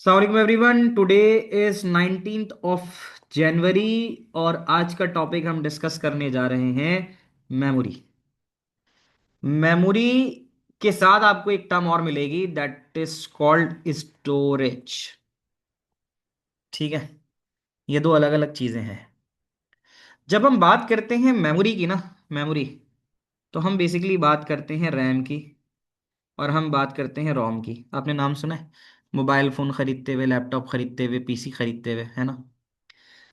सलाम everyone. Today is 19th of January और आज का टॉपिक हम डिस्कस करने जा रहे हैं मेमोरी। मेमोरी के साथ आपको एक टर्म और मिलेगी दैट इज कॉल्ड स्टोरेज। ठीक है, ये दो अलग अलग चीजें हैं। जब हम बात करते हैं मेमोरी की ना, मेमोरी, तो हम बेसिकली बात करते हैं रैम की और हम बात करते हैं रोम की। आपने नाम सुना है मोबाइल फोन खरीदते हुए, लैपटॉप खरीदते हुए, पीसी खरीदते हुए, है ना।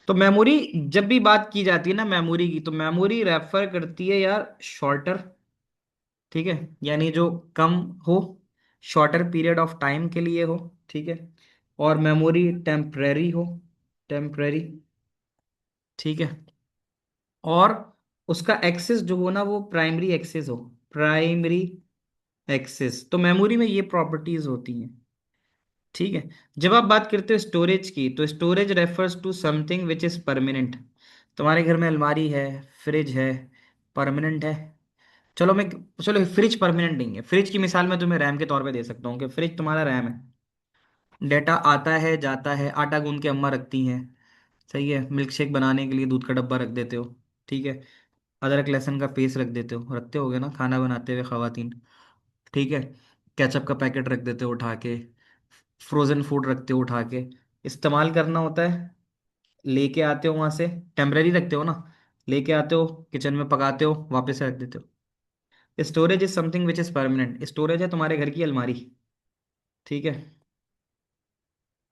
तो मेमोरी, जब भी बात की जाती है ना मेमोरी की, तो मेमोरी रेफर करती है यार शॉर्टर। ठीक है, यानी जो कम हो, शॉर्टर पीरियड ऑफ टाइम के लिए हो। ठीक है, और मेमोरी टेम्परेरी हो, टेम्परेरी। ठीक है, और उसका एक्सेस जो हो ना वो प्राइमरी एक्सेस हो, प्राइमरी एक्सेस। तो मेमोरी में ये प्रॉपर्टीज होती हैं। ठीक है, जब आप बात करते हो स्टोरेज की, तो storage refers to something which is permanent. तुम्हारे घर में अलमारी है, फ्रिज है, परमानेंट है। चलो फ्रिज परमानेंट नहीं है। फ्रिज की मिसाल मैं तुम्हें रैम के तौर पे दे सकता हूँ कि फ्रिज तुम्हारा रैम है। डेटा आता है जाता है, आटा गूंद के अम्मा रखती हैं। सही है, मिल्क शेक बनाने के लिए दूध का डब्बा रख देते हो। ठीक है, अदरक लहसुन का पेस्ट रख देते हो, रखते होगे ना खाना बनाते हुए खवातीन। ठीक है, केचप का पैकेट रख देते हो उठा के, फ्रोजन फूड रखते हो उठा के। इस्तेमाल करना होता है, लेके आते हो वहां से, टेम्पररी रखते हो ना, लेके आते हो किचन में पकाते हो, वापस से रख देते हो। Storage is something which is permanent. Storage है तुम्हारे घर की अलमारी। ठीक है,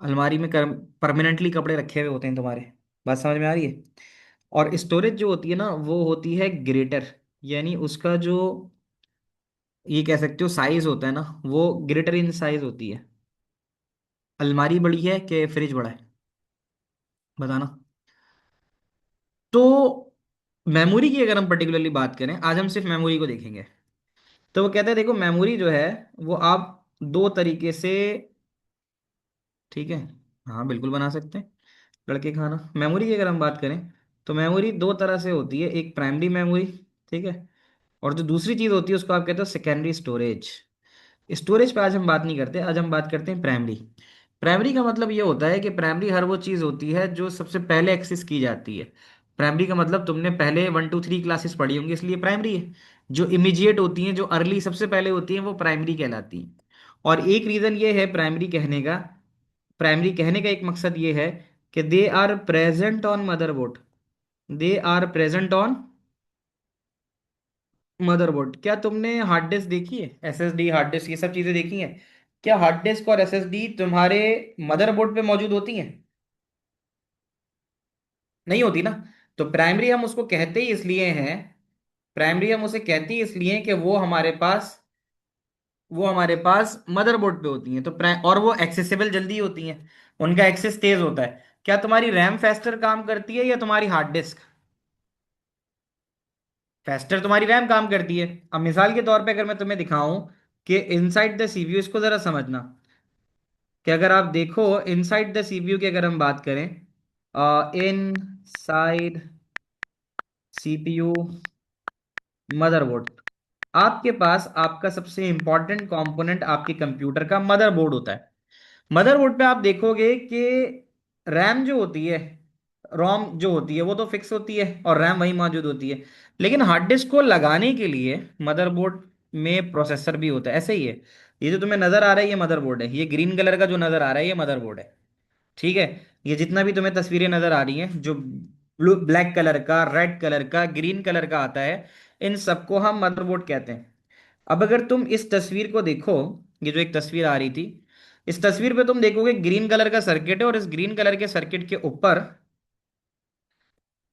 अलमारी में परमानेंटली कपड़े रखे हुए होते हैं तुम्हारे। बात समझ में आ रही है। और स्टोरेज जो होती है ना वो होती है ग्रेटर, यानी उसका जो, ये कह सकते हो साइज होता है ना, वो ग्रेटर इन साइज होती है। अलमारी बड़ी है कि फ्रिज बड़ा है, बताना। तो मेमोरी की अगर हम पर्टिकुलरली बात करें, आज हम सिर्फ मेमोरी को देखेंगे। तो वो कहते हैं देखो मेमोरी जो है वो आप दो तरीके से, ठीक है, हाँ बिल्कुल बना सकते हैं लड़के खाना। मेमोरी की अगर हम बात करें तो मेमोरी दो तरह से होती है, एक प्राइमरी मेमोरी, ठीक है, और जो दूसरी चीज होती है उसको आप कहते हो सेकेंडरी स्टोरेज। स्टोरेज पे आज हम बात नहीं करते, आज हम बात करते हैं प्राइमरी। प्राइमरी का मतलब ये होता है कि प्राइमरी हर वो चीज़ होती है जो सबसे पहले एक्सेस की जाती है। प्राइमरी का मतलब तुमने पहले 1 2 3 क्लासेस पढ़ी होंगी इसलिए प्राइमरी है। जो इमीडिएट होती हैं, जो अर्ली सबसे पहले होती हैं, वो प्राइमरी कहलाती हैं। और एक रीज़न ये है प्राइमरी कहने का, प्राइमरी कहने का एक मकसद ये है कि they are present on motherboard. They are present on motherboard. क्या तुमने हार्ड डिस्क देखी है, एसएसडी, हार्ड डिस्क, ये सब चीजें देखी हैं? क्या हार्ड डिस्क और एसएसडी तुम्हारे मदरबोर्ड पे मौजूद होती हैं? नहीं होती ना। तो प्राइमरी हम उसको कहते ही इसलिए हैं, प्राइमरी हम उसे कहते ही इसलिए कि वो हमारे पास मदरबोर्ड पे होती हैं। तो और वो एक्सेसिबल जल्दी होती हैं, उनका एक्सेस तेज होता है। क्या तुम्हारी रैम फास्टर काम करती है या तुम्हारी हार्ड डिस्क? फास्टर तुम्हारी रैम काम करती है। अब मिसाल के तौर पे अगर मैं तुम्हें दिखाऊं कि इनसाइड द सीपीयू, इसको जरा समझना, कि अगर आप देखो इनसाइड द सीपीयू की अगर हम बात करें, इन साइड सीपीयू मदरबोर्ड, आपके पास आपका सबसे इंपॉर्टेंट कंपोनेंट आपके कंप्यूटर का मदरबोर्ड होता है। मदरबोर्ड पे आप देखोगे कि रैम जो होती है, रोम जो होती है वो तो फिक्स होती है और रैम वही मौजूद होती है। लेकिन हार्ड डिस्क को लगाने के लिए मदरबोर्ड में प्रोसेसर भी होता है। ऐसे ही है, ये जो तुम्हें नजर आ रहा है ये मदरबोर्ड है, ये ग्रीन कलर का जो नजर आ रहा है ये मदरबोर्ड है। ठीक है, ये जितना भी तुम्हें तस्वीरें नजर आ रही हैं, जो ब्लू ब्लैक कलर का, रेड कलर का, ग्रीन कलर का आता है, इन सबको हम मदरबोर्ड कहते हैं। अब अगर तुम इस तस्वीर को देखो, ये जो एक तस्वीर आ रही थी, इस तस्वीर पे तुम देखोगे ग्रीन कलर का सर्किट है और इस ग्रीन कलर के सर्किट के ऊपर,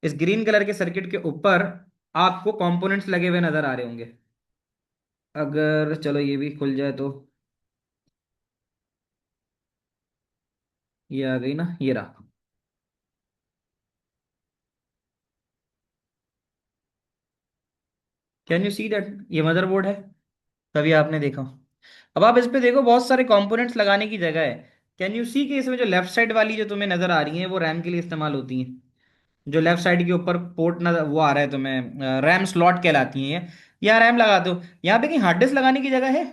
इस ग्रीन कलर के सर्किट के ऊपर आपको कंपोनेंट्स लगे हुए नजर आ रहे होंगे। अगर चलो ये भी खुल जाए तो, ये आ गई ना, ये रहा। कैन यू सी दैट ये मदरबोर्ड है? तभी आपने देखा। अब आप इस पे देखो बहुत सारे कंपोनेंट्स लगाने की जगह है। कैन यू सी कि इसमें जो लेफ्ट साइड वाली जो तुम्हें नजर आ रही है वो रैम के लिए इस्तेमाल होती हैं। जो लेफ्ट साइड के ऊपर पोर्ट नजर वो आ रहा है तुम्हें, रैम स्लॉट कहलाती हैं ये। यहाँ रैम लगाते हो, यहाँ पे कहीं हार्ड डिस्क लगाने की जगह है?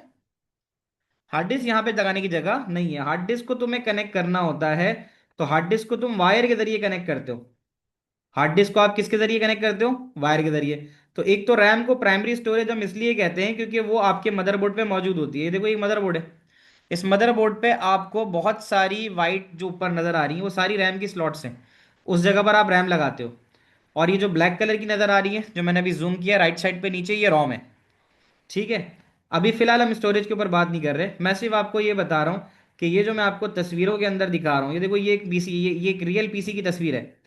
हार्ड डिस्क यहाँ पे लगाने की जगह नहीं है। हार्ड डिस्क को तुम्हें कनेक्ट करना होता है, तो हार्ड डिस्क को तुम वायर के जरिए कनेक्ट करते हो। हार्ड डिस्क को आप किसके जरिए कनेक्ट करते हो? वायर के जरिए। तो एक तो रैम को प्राइमरी स्टोरेज हम इसलिए कहते हैं क्योंकि वो आपके मदरबोर्ड पे मौजूद होती है। ये देखो, एक मदरबोर्ड है। इस मदरबोर्ड पे आपको बहुत सारी वाइट जो ऊपर नजर आ रही है वो सारी रैम की स्लॉट्स हैं। उस जगह पर आप रैम लगाते हो। और ये जो ब्लैक कलर की नजर आ रही है, जो मैंने अभी जूम किया राइट साइड पे नीचे, ये रोम है। ठीक है। अभी फिलहाल हम स्टोरेज के ऊपर बात नहीं कर रहे, मैं सिर्फ आपको ये बता रहा हूँ कि ये जो मैं आपको तस्वीरों के अंदर दिखा रहा हूँ, ये देखो, ये एक पीसी, ये एक रियल पीसी की तस्वीर है।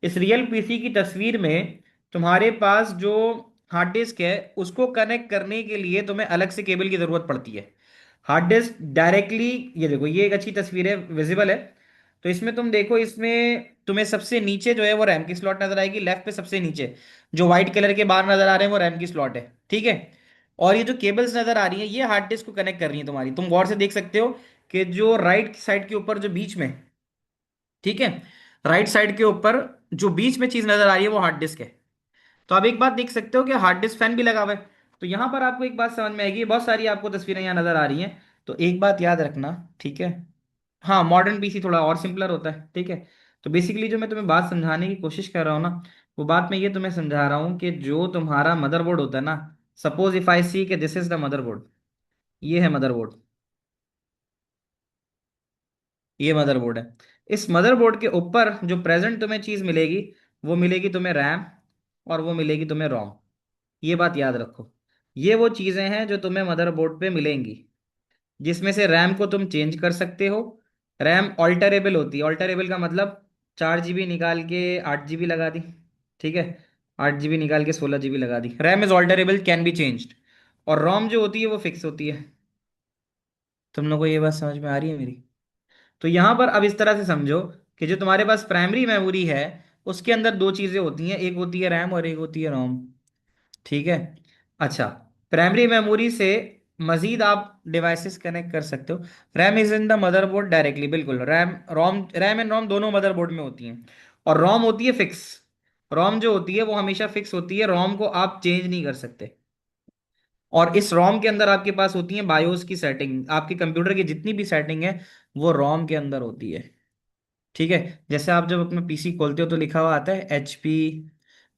इस रियल पीसी की तस्वीर में तुम्हारे पास जो हार्ड डिस्क है उसको कनेक्ट करने के लिए तुम्हें अलग से केबल की जरूरत पड़ती है। हार्ड डिस्क डायरेक्टली, ये देखो, ये एक अच्छी तस्वीर है, विजिबल है। तो इसमें तुम देखो, इसमें तुम्हें सबसे नीचे जो है वो रैम की स्लॉट नजर आएगी, लेफ्ट पे सबसे नीचे जो व्हाइट कलर के बाहर नजर आ रहे हैं वो रैम की स्लॉट है। ठीक है। और ये जो केबल्स नजर आ रही है ये हार्ड डिस्क को कनेक्ट कर रही है तुम्हारी। तुम गौर से देख सकते हो कि जो राइट साइड के ऊपर जो बीच में, ठीक है, राइट साइड के ऊपर जो बीच में चीज नजर आ रही है वो हार्ड डिस्क है। तो आप एक बात देख सकते हो कि हार्ड डिस्क फैन भी लगा हुआ है। तो यहां पर आपको एक बात समझ में आएगी, बहुत सारी आपको तस्वीरें यहाँ नजर आ रही हैं। तो एक बात याद रखना, ठीक है। हाँ, मॉडर्न पीसी थोड़ा और सिंपलर होता है, ठीक है। तो बेसिकली जो मैं तुम्हें बात समझाने की कोशिश कर रहा हूँ ना, वो बात मैं ये तुम्हें समझा रहा हूँ कि जो तुम्हारा मदरबोर्ड होता है ना, सपोज इफ आई सी कि दिस इज द मदरबोर्ड, ये है मदरबोर्ड, ये मदरबोर्ड है। इस मदरबोर्ड के ऊपर जो प्रेजेंट तुम्हें चीज मिलेगी, वो मिलेगी तुम्हें रैम, और वो मिलेगी तुम्हें रोम। ये बात याद रखो। ये वो चीजें हैं जो तुम्हें मदरबोर्ड पे मिलेंगी, जिसमें से रैम को तुम चेंज कर सकते हो। रैम ऑल्टरेबल होती है। ऑल्टरेबल का मतलब 4 GB निकाल के 8 GB लगा दी, ठीक है। 8 GB निकाल के 16 GB लगा दी। RAM is alterable, can be changed. और रोम जो होती है वो फिक्स होती है। तुम लोग को ये बात समझ में आ रही है मेरी? तो यहां पर अब इस तरह से समझो कि जो तुम्हारे पास प्राइमरी मेमोरी है उसके अंदर दो चीजें होती हैं, एक होती है रैम और एक होती है रोम। ठीक है। अच्छा, प्राइमरी मेमोरी से मजीद आप डिवाइसेस कनेक्ट कर सकते हो। RAM is in the motherboard directly, बिल्कुल। रैम एंड रोम दोनों मदरबोर्ड में होती हैं। और रोम होती है फिक्स। रोम जो होती है वो हमेशा फिक्स होती है, रोम को आप चेंज नहीं कर सकते। और इस रोम के अंदर आपके पास होती है बायोस की सेटिंग, आपके कंप्यूटर की जितनी भी सेटिंग है वो रोम के अंदर होती है। ठीक है। जैसे आप जब अपना पीसी खोलते हो तो लिखा हुआ आता है HP,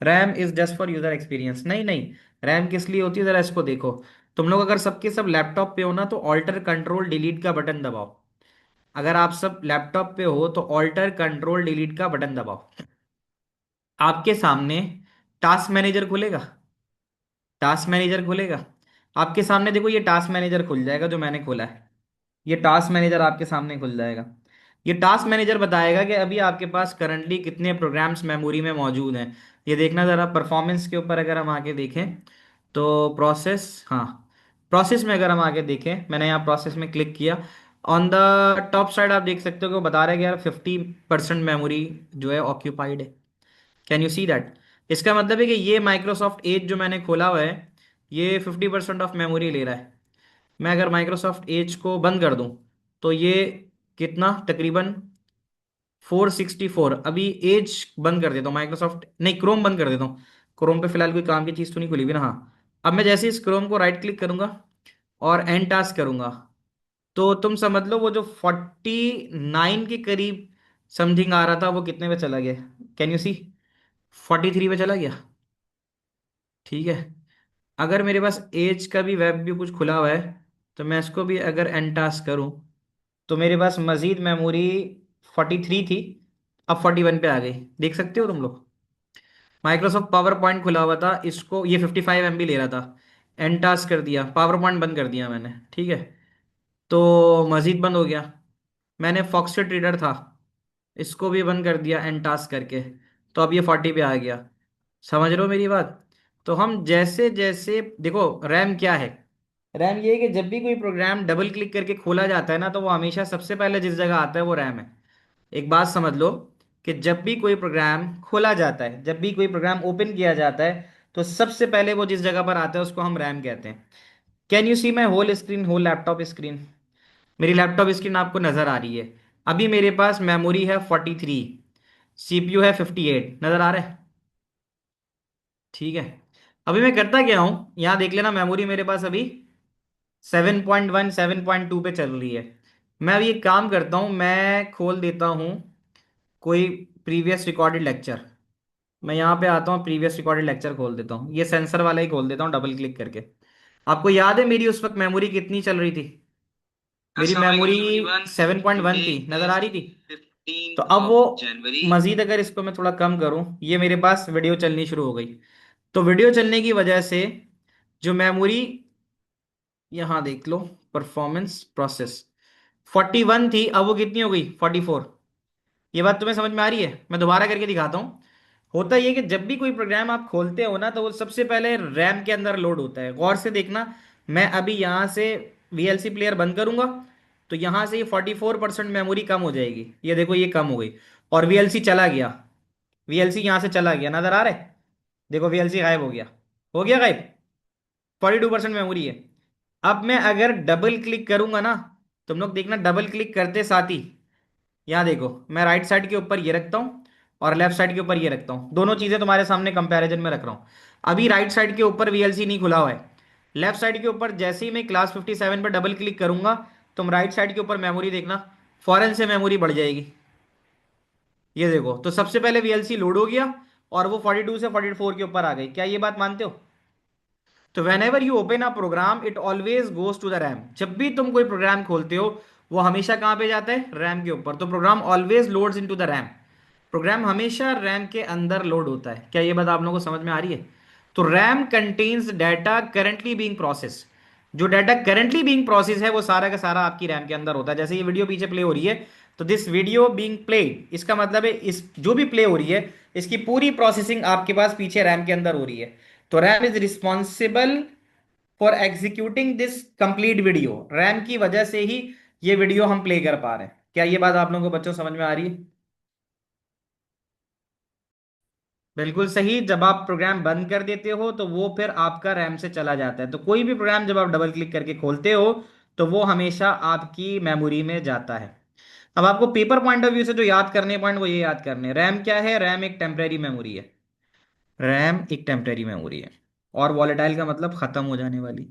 RAM is just for user experience. नहीं नहीं, रैम किस लिए होती है जरा इसको देखो। तुम लोग अगर सबके सब लैपटॉप पे हो ना, तो ऑल्टर कंट्रोल डिलीट का बटन दबाओ। अगर आप सब लैपटॉप पे हो तो ऑल्टर कंट्रोल डिलीट का बटन दबाओ। आपके सामने टास्क मैनेजर खुलेगा। टास्क मैनेजर खुलेगा। आपके सामने देखो, ये टास्क मैनेजर खुल जाएगा जो मैंने खोला है। ये टास्क मैनेजर आपके सामने खुल जाएगा। ये टास्क मैनेजर बताएगा कि अभी आपके पास करंटली कितने प्रोग्राम्स मेमोरी में मौजूद हैं। ये देखना ज़रा, परफॉर्मेंस के ऊपर अगर हम आके देखें तो प्रोसेस, हाँ, प्रोसेस में अगर हम आगे देखें, मैंने यहाँ प्रोसेस में क्लिक किया। ऑन द टॉप साइड आप देख सकते हो कि वो बता रहा है कि यार 50% मेमोरी जो है ऑक्यूपाइड है। Can you see that? इसका मतलब है कि ये माइक्रोसॉफ्ट एज जो मैंने खोला हुआ है, ये 50% ऑफ मेमोरी ले रहा है। मैं अगर माइक्रोसॉफ्ट एज को बंद कर दूं तो ये कितना, तकरीबन 464। अभी एज बंद कर देता हूँ, माइक्रोसॉफ्ट नहीं, क्रोम बंद कर देता हूँ। क्रोम पे फिलहाल कोई काम की चीज़ तो नहीं खुली हुई ना? हाँ। अब मैं जैसे इस क्रोम को राइट क्लिक करूंगा और एंड टास्क करूंगा, तो तुम समझ लो वो जो 49 के करीब समथिंग आ रहा था वो कितने पे चला गया? कैन यू सी? 43 पे चला गया। ठीक है। अगर मेरे पास एज का भी वेब भी कुछ खुला हुआ है, तो मैं इसको भी अगर एंटास करूं, तो मेरे पास मजीद मेमोरी 43 थी, अब 41 पे आ गई। देख सकते हो तुम लोग? माइक्रोसॉफ्ट पावर पॉइंट खुला हुआ था, इसको ये 55 MB ले रहा था, एंटास कर दिया, पावर पॉइंट बंद कर दिया मैंने, ठीक है। तो मजीद बंद हो गया। मैंने फॉक्सटेट रीडर था, इसको भी बंद कर दिया एंड टास्क करके, तो अब ये 40 पे आ गया। समझ रहे हो मेरी बात? तो हम जैसे जैसे देखो, रैम क्या है? रैम ये है कि जब भी कोई प्रोग्राम डबल क्लिक करके खोला जाता है ना, तो वो हमेशा सबसे पहले जिस जगह आता है वो रैम है। एक बात समझ लो कि जब भी कोई प्रोग्राम खोला जाता है, जब भी कोई प्रोग्राम ओपन किया जाता है, तो सबसे पहले वो जिस जगह पर आता है उसको हम रैम कहते हैं। Can you see my whole screen, whole laptop screen? मेरी लैपटॉप स्क्रीन आपको नजर आ रही है। अभी मेरे पास मेमोरी है 43, CPU है 58, नजर आ रहा है? ठीक है। अभी मैं करता क्या हूं, यहां देख लेना, मेमोरी मेरे पास अभी 7.1 7.2 पे चल रही है। मैं अभी एक काम करता हूँ, मैं खोल देता हूँ कोई प्रीवियस रिकॉर्डेड लेक्चर। मैं यहाँ पे आता हूँ, प्रीवियस रिकॉर्डेड लेक्चर खोल देता हूँ, ये सेंसर वाला ही खोल देता हूँ डबल क्लिक करके। आपको याद है मेरी उस वक्त मेमोरी कितनी चल रही थी? मेरी मेमोरी 7.1 थी, नजर आ रही थी। तो अब वो मजीद अगर इसको मैं थोड़ा कम करूं, ये मेरे पास वीडियो चलनी शुरू हो गई। तो वीडियो चलने की वजह से जो मेमोरी, यहाँ देख लो, परफॉर्मेंस प्रोसेस 41 थी, अब वो कितनी हो गई? 44। ये बात तुम्हें समझ में आ रही है? मैं दोबारा करके दिखाता हूँ। होता ये कि जब भी कोई प्रोग्राम आप खोलते हो ना, तो वो सबसे पहले रैम के अंदर लोड होता है। गौर से देखना, मैं अभी यहाँ से वीएलसी प्लेयर बंद करूंगा, तो यहाँ से ये 44% मेमोरी कम हो जाएगी। ये देखो, ये कम हो गई। और वीएलसी चला गया, वीएलसी यहाँ से चला गया, नजर आ रहा है? देखो वीएलसी गायब हो गया, हो गया गायब। 42% मेमोरी है। अब मैं अगर डबल क्लिक करूंगा ना, तुम लोग देखना, डबल क्लिक करते साथ ही यहाँ देखो, मैं राइट साइड के ऊपर ये रखता हूँ और लेफ्ट साइड के ऊपर ये रखता हूँ। दोनों चीजें तुम्हारे सामने कंपैरिजन में रख रहा हूँ। अभी राइट साइड के ऊपर वीएलसी नहीं खुला हुआ है। लेफ्ट साइड के ऊपर जैसे ही मैं क्लास 57 पर डबल क्लिक करूंगा, तुम राइट साइड के ऊपर मेमोरी देखना, फौरन से मेमोरी बढ़ जाएगी। ये देखो, तो सबसे पहले वीएलसी लोड हो गया और वो 42 से 44 के ऊपर आ गई। क्या ये बात मानते हो? तो whenever you open a program, it always goes to the RAM. जब भी तुम कोई प्रोग्राम खोलते हो, वो हमेशा कहाँ पे जाता है? रैम के ऊपर। तो program always loads into the RAM. Program हमेशा रैम के अंदर लोड होता है। क्या ये बात आप लोगों को समझ में आ रही है? तो RAM contains data currently being process. जो डाटा करेंटली बीइंग प्रोसेस है, वो सारा का सारा आपकी रैम के अंदर होता है। जैसे ये वीडियो पीछे प्ले हो रही है, तो दिस वीडियो बीइंग प्लेड, इसका मतलब है इस जो भी प्ले हो रही है, इसकी पूरी प्रोसेसिंग आपके पास पीछे रैम के अंदर हो रही है। तो RAM is responsible for executing this complete video. RAM की वजह से ही ये वीडियो हम प्ले कर पा रहे हैं। क्या ये बात आप लोगों को बच्चों समझ में आ रही है? बिल्कुल सही। जब आप प्रोग्राम बंद कर देते हो, तो वो फिर आपका रैम से चला जाता है। तो कोई भी प्रोग्राम जब आप डबल क्लिक करके खोलते हो, तो वो हमेशा आपकी मेमोरी में जाता है। अब आपको पेपर पॉइंट ऑफ व्यू से जो याद करने पॉइंट, वो ये याद करने, रैम क्या है? रैम एक टेम्परेरी मेमोरी है। रैम एक टेम्परेरी मेमोरी है। और वॉलेटाइल का मतलब खत्म हो जाने वाली।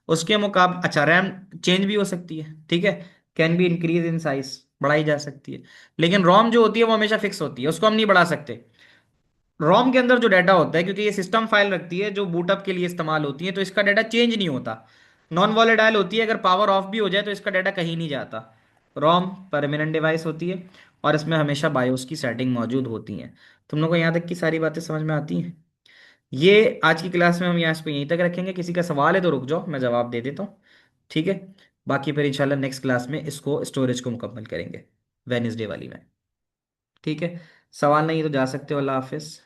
उसके मुकाबले, अच्छा, रैम चेंज भी हो सकती है, ठीक है, can be increase in size, बढ़ाई जा सकती है। लेकिन रोम जो होती है वो हमेशा फिक्स होती है, उसको हम नहीं बढ़ा सकते। रोम के अंदर जो डाटा होता है, क्योंकि ये सिस्टम फाइल रखती है जो बूटअप के लिए इस्तेमाल होती है, तो इसका डाटा चेंज नहीं होता। नॉन वॉलेटाइल होती है, अगर पावर ऑफ भी हो जाए तो इसका डाटा कहीं नहीं जाता। रोम परमानेंट डिवाइस होती है, और इसमें हमेशा बायोस की सेटिंग मौजूद होती हैं। तुम लोग को यहाँ तक की सारी बातें समझ में आती हैं? ये आज की क्लास में हम यहाँ इसको यहीं तक रखेंगे। किसी का सवाल है तो रुक जाओ, मैं जवाब दे देता हूँ, ठीक है? बाकी फिर इंशाल्लाह नेक्स्ट क्लास में इसको, स्टोरेज को मुकम्मल करेंगे, वेडनेसडे वाली में। ठीक है, सवाल नहीं तो जा सकते हो। अल्लाह हाफिज़।